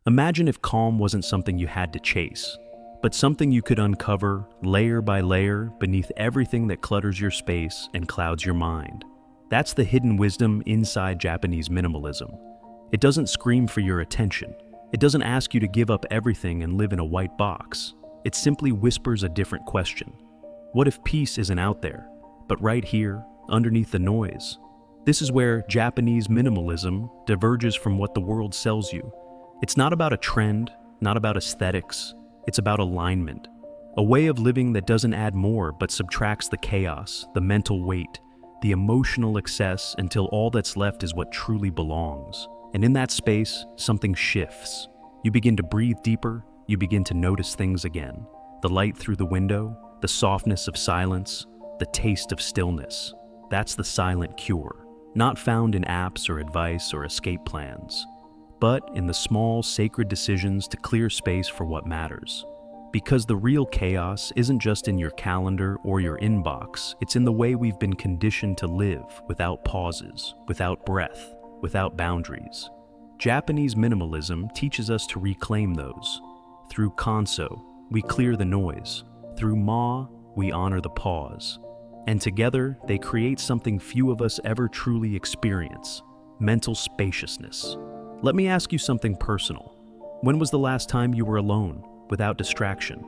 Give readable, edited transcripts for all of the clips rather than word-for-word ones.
Imagine if calm wasn't something you had to chase, but something you could uncover layer by layer beneath everything that clutters your space and clouds your mind. That's the hidden wisdom inside Japanese minimalism. It doesn't scream for your attention. It doesn't ask you to give up everything and live in a white box. It simply whispers a different question. What if peace isn't out there, but right here, underneath the noise? This is where Japanese minimalism diverges from what the world sells you. It's not about a trend, not about aesthetics. It's about alignment. A way of living that doesn't add more but subtracts the chaos, the mental weight, the emotional excess until all that's left is what truly belongs. And in that space, something shifts. You begin to breathe deeper, you begin to notice things again. The light through the window, the softness of silence, the taste of stillness. That's the silent cure, not found in apps or advice or escape plans, but in the small, sacred decisions to clear space for what matters. Because the real chaos isn't just in your calendar or your inbox, it's in the way we've been conditioned to live without pauses, without breath, without boundaries. Japanese minimalism teaches us to reclaim those. Through Kanso, we clear the noise. Through Ma, we honor the pause. And together, they create something few of us ever truly experience: mental spaciousness. Let me ask you something personal. When was the last time you were alone, without distraction,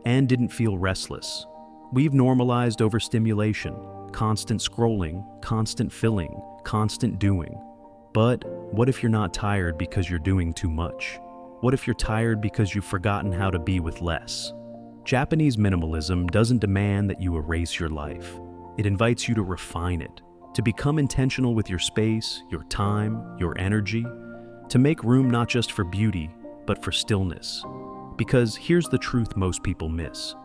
and didn't feel restless? We've normalized overstimulation, constant scrolling, constant filling, constant doing. But what if you're not tired because you're doing too much? What if you're tired because you've forgotten how to be with less? Japanese minimalism doesn't demand that you erase your life. It invites you to refine it, to become intentional with your space, your time, your energy, to make room not just for beauty, but for stillness. Because here's the truth most people miss.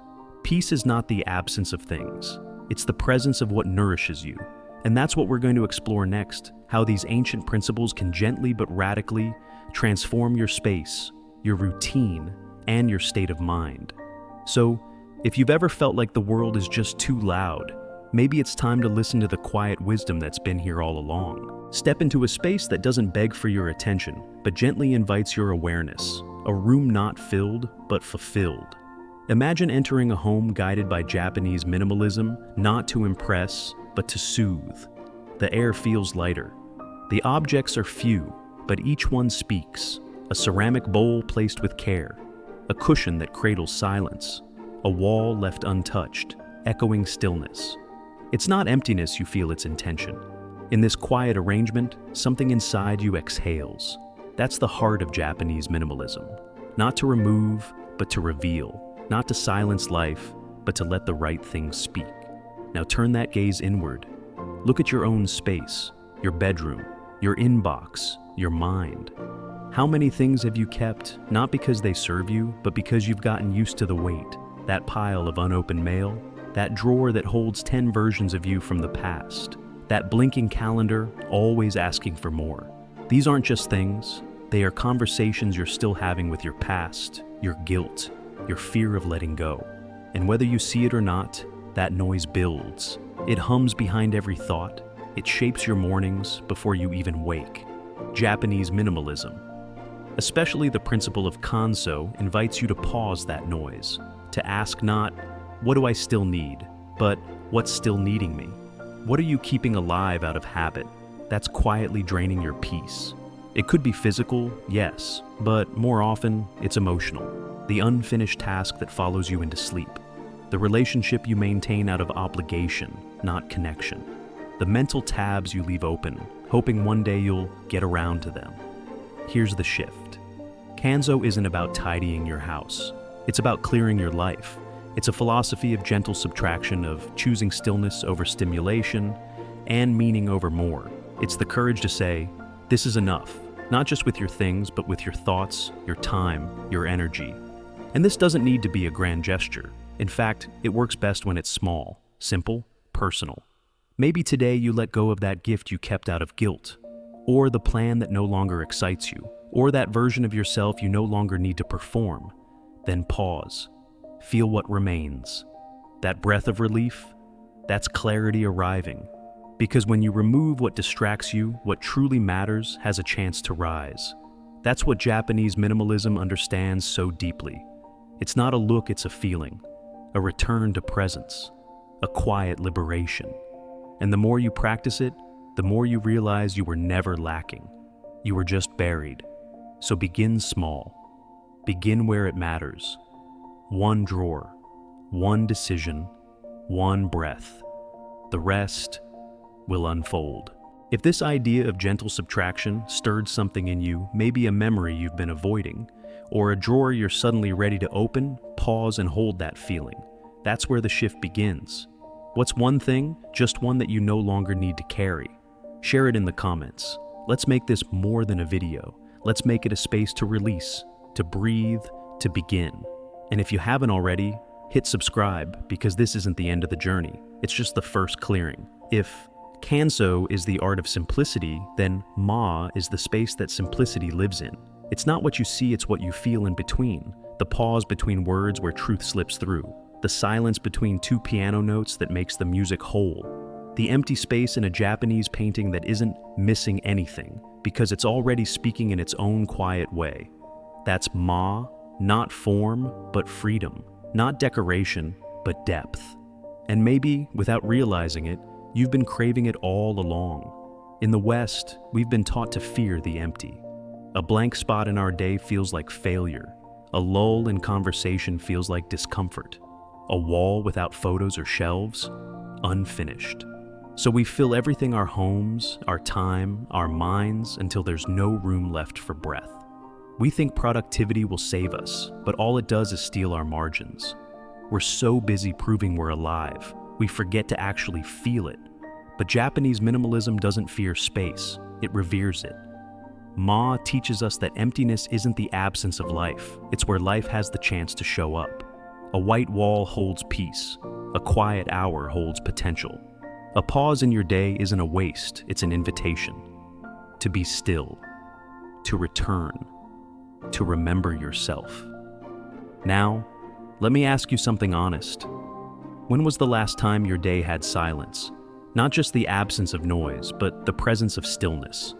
Peace is not the absence of things. It's the presence of what nourishes you. And that's what we're going to explore next, how these ancient principles can gently but radically transform your space, your routine, and your state of mind. So, if you've ever felt like the world is just too loud, maybe it's time to listen to the quiet wisdom that's been here all along. Step into a space that doesn't beg for your attention, but gently invites your awareness, a room not filled, but fulfilled. Imagine entering a home guided by Japanese minimalism, not to impress, but to soothe. The air feels lighter. The objects are few, but each one speaks. A ceramic bowl placed with care, a cushion that cradles silence, a wall left untouched, echoing stillness. It's not emptiness you feel, its intention. In this quiet arrangement, something inside you exhales. That's the heart of Japanese minimalism. Not to remove, but to reveal. Not to silence life, but to let the right things speak. Now turn that gaze inward. Look at your own space, your bedroom, your inbox, your mind. How many things have you kept, not because they serve you, but because you've gotten used to the weight? That pile of unopened mail, that drawer that holds 10 versions of you from the past, that blinking calendar always asking for more. These aren't just things, they are conversations you're still having with your past, your guilt, your fear of letting go. And whether you see it or not, that noise builds. It hums behind every thought. It shapes your mornings before you even wake. Japanese minimalism, especially the principle of Kanso, invites you to pause that noise, to ask not, what do I still need, but what's still needing me? What are you keeping alive out of habit that's quietly draining your peace? It could be physical, yes, but more often, it's emotional. The unfinished task that follows you into sleep. The relationship you maintain out of obligation, not connection. The mental tabs you leave open, hoping one day you'll get around to them. Here's the shift. Kanso isn't about tidying your house. It's about clearing your life. It's a philosophy of gentle subtraction, of choosing stillness over stimulation and meaning over more. It's the courage to say, this is enough, not just with your things, but with your thoughts, your time, your energy. And this doesn't need to be a grand gesture. In fact, it works best when it's small, simple, personal. Maybe today you let go of that gift you kept out of guilt, or the plan that no longer excites you, or that version of yourself you no longer need to perform. Then pause. Feel what remains. That breath of relief, that's clarity arriving. Because when you remove what distracts you, what truly matters has a chance to rise. That's what Japanese minimalism understands so deeply. It's not a look, it's a feeling, a return to presence, a quiet liberation. And the more you practice it, the more you realize you were never lacking. You were just buried. So begin small. Begin where it matters. One drawer, one decision, one breath. The rest will unfold. If this idea of gentle subtraction stirred something in you, maybe a memory you've been avoiding, or a drawer you're suddenly ready to open, pause and hold that feeling. That's where the shift begins. What's one thing, just one that you no longer need to carry? Share it in the comments. Let's make this more than a video. Let's make it a space to release, to breathe, to begin. And if you haven't already, hit subscribe, because this isn't the end of the journey. It's just the first clearing. If Kanso is the art of simplicity, then Ma is the space that simplicity lives in. It's not what you see, it's what you feel in between. The pause between words where truth slips through. The silence between two piano notes that makes the music whole. The empty space in a Japanese painting that isn't missing anything, because it's already speaking in its own quiet way. That's Ma, not form, but freedom. Not decoration, but depth. And maybe, without realizing it, you've been craving it all along. In the West, we've been taught to fear the empty. A blank spot in our day feels like failure. A lull in conversation feels like discomfort. A wall without photos or shelves, unfinished. So we fill everything, our homes, our time, our minds, until there's no room left for breath. We think productivity will save us, but all it does is steal our margins. We're so busy proving we're alive, we forget to actually feel it. But Japanese minimalism doesn't fear space, it reveres it. Ma teaches us that emptiness isn't the absence of life, it's where life has the chance to show up. A white wall holds peace, a quiet hour holds potential. A pause in your day isn't a waste, it's an invitation. To be still, to return, to remember yourself. Now, let me ask you something honest. When was the last time your day had silence? Not just the absence of noise, but the presence of stillness.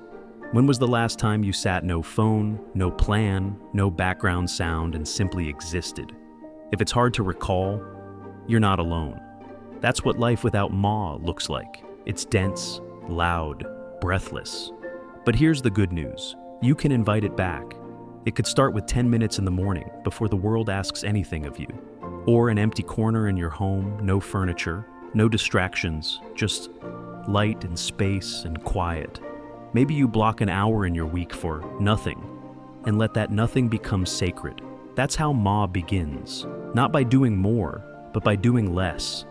When was the last time you sat no phone, no plan, no background sound, and simply existed? If it's hard to recall, you're not alone. That's what life without Ma looks like. It's dense, loud, breathless. But here's the good news. You can invite it back. It could start with 10 minutes in the morning before the world asks anything of you. Or an empty corner in your home, no furniture, no distractions, just light and space and quiet. Maybe you block an hour in your week for nothing and let that nothing become sacred. That's how Ma begins. Not by doing more, but by doing less.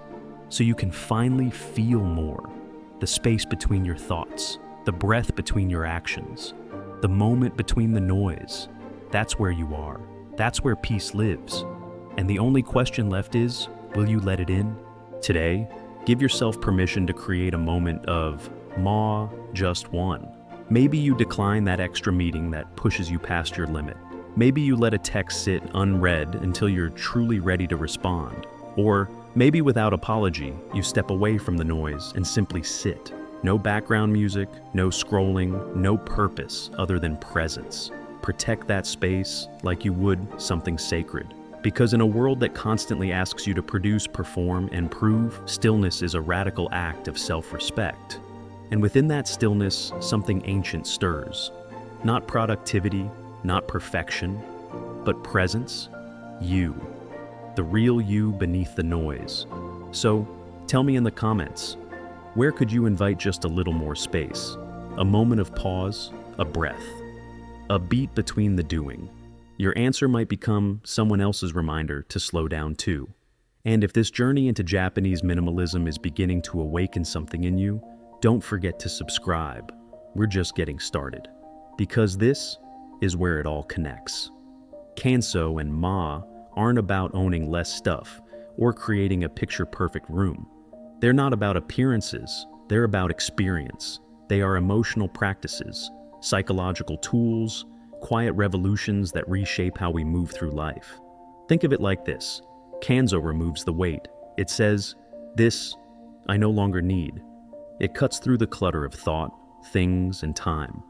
So you can finally feel more. The space between your thoughts, the breath between your actions, the moment between the noise. That's where you are. That's where peace lives. And the only question left is, will you let it in? Today, give yourself permission to create a moment of Ma just one. Maybe you decline that extra meeting that pushes you past your limit. Maybe you let a text sit unread until you're truly ready to respond. Or maybe without apology, you step away from the noise and simply sit. No background music, no scrolling, no purpose other than presence. Protect that space like you would something sacred. Because in a world that constantly asks you to produce, perform, and prove, stillness is a radical act of self-respect. And within that stillness, something ancient stirs. Not productivity, not perfection, but presence, you. The real you beneath the noise. So, tell me in the comments, where could you invite just a little more space? A moment of pause, a breath, a beat between the doing. Your answer might become someone else's reminder to slow down too. And if this journey into Japanese minimalism is beginning to awaken something in you, don't forget to subscribe. We're just getting started. Because this is where it all connects. Kanso and Ma aren't about owning less stuff or creating a picture-perfect room. They're not about appearances, they're about experience. They are emotional practices, psychological tools, quiet revolutions that reshape how we move through life. Think of it like this. Kanso removes the weight. It says, "This I no longer need." It cuts through the clutter of thought, things, and time.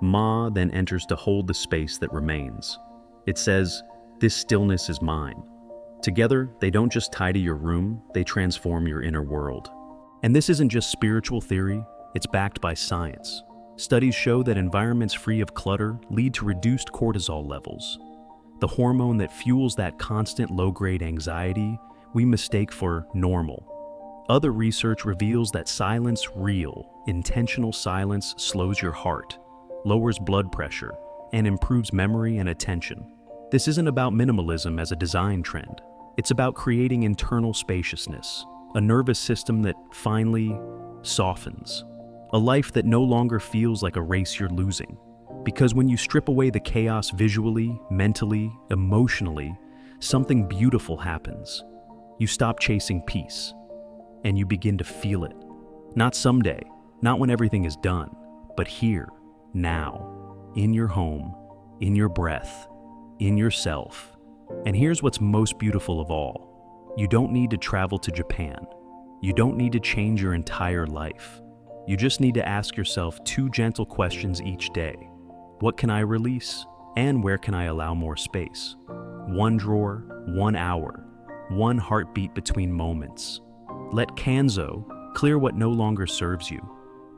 Ma then enters to hold the space that remains. It says, "This stillness is mine." Together, they don't just tidy your room, they transform your inner world. And this isn't just spiritual theory, it's backed by science. Studies show that environments free of clutter lead to reduced cortisol levels, the hormone that fuels that constant low-grade anxiety we mistake for normal. Other research reveals that silence, real, intentional silence, slows your heart, lowers blood pressure, and improves memory and attention. This isn't about minimalism as a design trend. It's about creating internal spaciousness, a nervous system that finally softens, a life that no longer feels like a race you're losing. Because when you strip away the chaos visually, mentally, emotionally, something beautiful happens. You stop chasing peace, and you begin to feel it. Not someday, not when everything is done, but here, now, in your home, in your breath, in yourself. And here's what's most beautiful of all. You don't need to travel to Japan. You don't need to change your entire life. You just need to ask yourself 2 gentle questions each day. What can I release? And where can I allow more space? 1 drawer, 1 hour, 1 heartbeat between moments. Let Kanso clear what no longer serves you.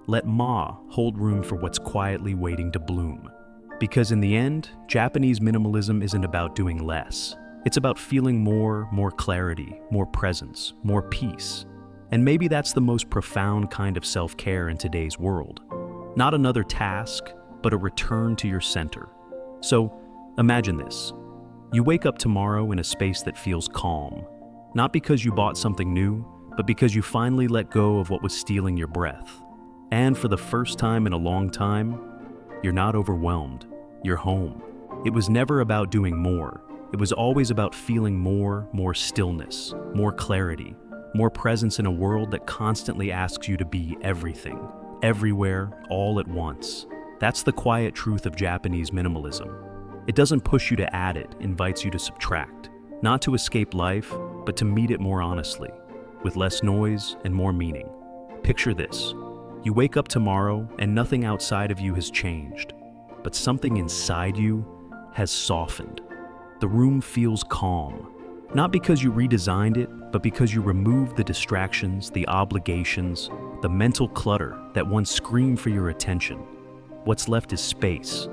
Let Ma hold room for what's quietly waiting to bloom. Because in the end, Japanese minimalism isn't about doing less. It's about feeling more clarity, more presence, more peace. And maybe that's the most profound kind of self-care in today's world. Not another task, but a return to your center. So, imagine this. You wake up tomorrow in a space that feels calm. Not because you bought something new, but because you finally let go of what was stealing your breath. And for the first time in a long time, you're not overwhelmed. You're home. It was never about doing more. It was always about feeling more stillness, more clarity, more presence in a world that constantly asks you to be everything, everywhere, all at once. That's the quiet truth of Japanese minimalism. It doesn't push you to add, it invites you to subtract. Not to escape life, but to meet it more honestly, with less noise and more meaning. Picture this. You wake up tomorrow and nothing outside of you has changed, but something inside you has softened. The room feels calm, not because you redesigned it, but because you removed the distractions, the obligations, the mental clutter that once screamed for your attention. What's left is space.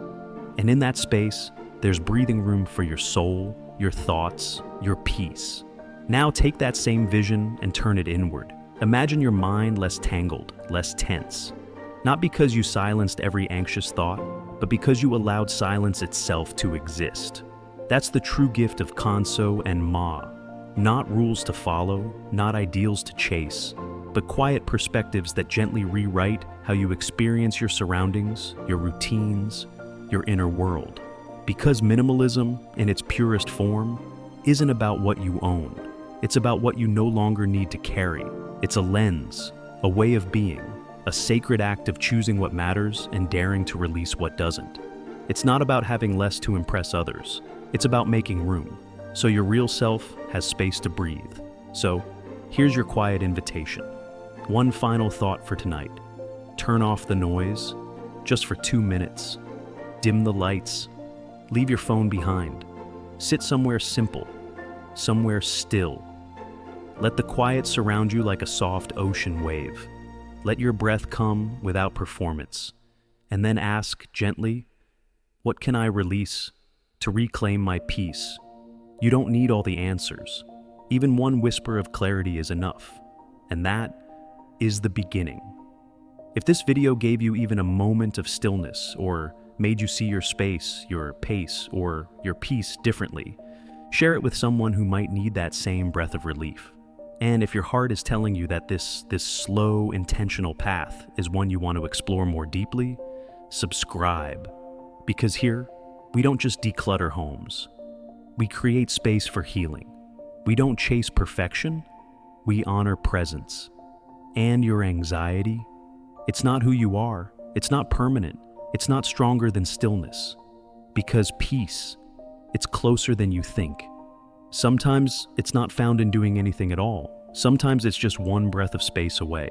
And in that space, there's breathing room for your soul, your thoughts, your peace. Now take that same vision and turn it inward. Imagine your mind less tangled, less tense. Not because you silenced every anxious thought, but because you allowed silence itself to exist. That's the true gift of Kanso and Ma. Not rules to follow, not ideals to chase, but quiet perspectives that gently rewrite how you experience your surroundings, your routines, your inner world. Because minimalism, in its purest form, isn't about what you own. It's about what you no longer need to carry. It's a lens, a way of being, a sacred act of choosing what matters and daring to release what doesn't. It's not about having less to impress others. It's about making room, so your real self has space to breathe. So, here's your quiet invitation. One final thought for tonight. Turn off the noise, just for 2 minutes. Dim the lights. Leave your phone behind. Sit somewhere simple, somewhere still. Let the quiet surround you like a soft ocean wave. Let your breath come without performance. And then ask gently, what can I release to reclaim my peace? You don't need all the answers. Even one whisper of clarity is enough. And that is the beginning. If this video gave you even a moment of stillness, or made you see your space, your pace, or your peace differently, share it with someone who might need that same breath of relief. And if your heart is telling you that this slow, intentional path is one you want to explore more deeply, subscribe. Because here, we don't just declutter homes. We create space for healing. We don't chase perfection. We honor presence. And your anxiety, it's not who you are. It's not permanent. It's not stronger than stillness. Because peace, it's closer than you think. Sometimes it's not found in doing anything at all. Sometimes it's just one breath of space away.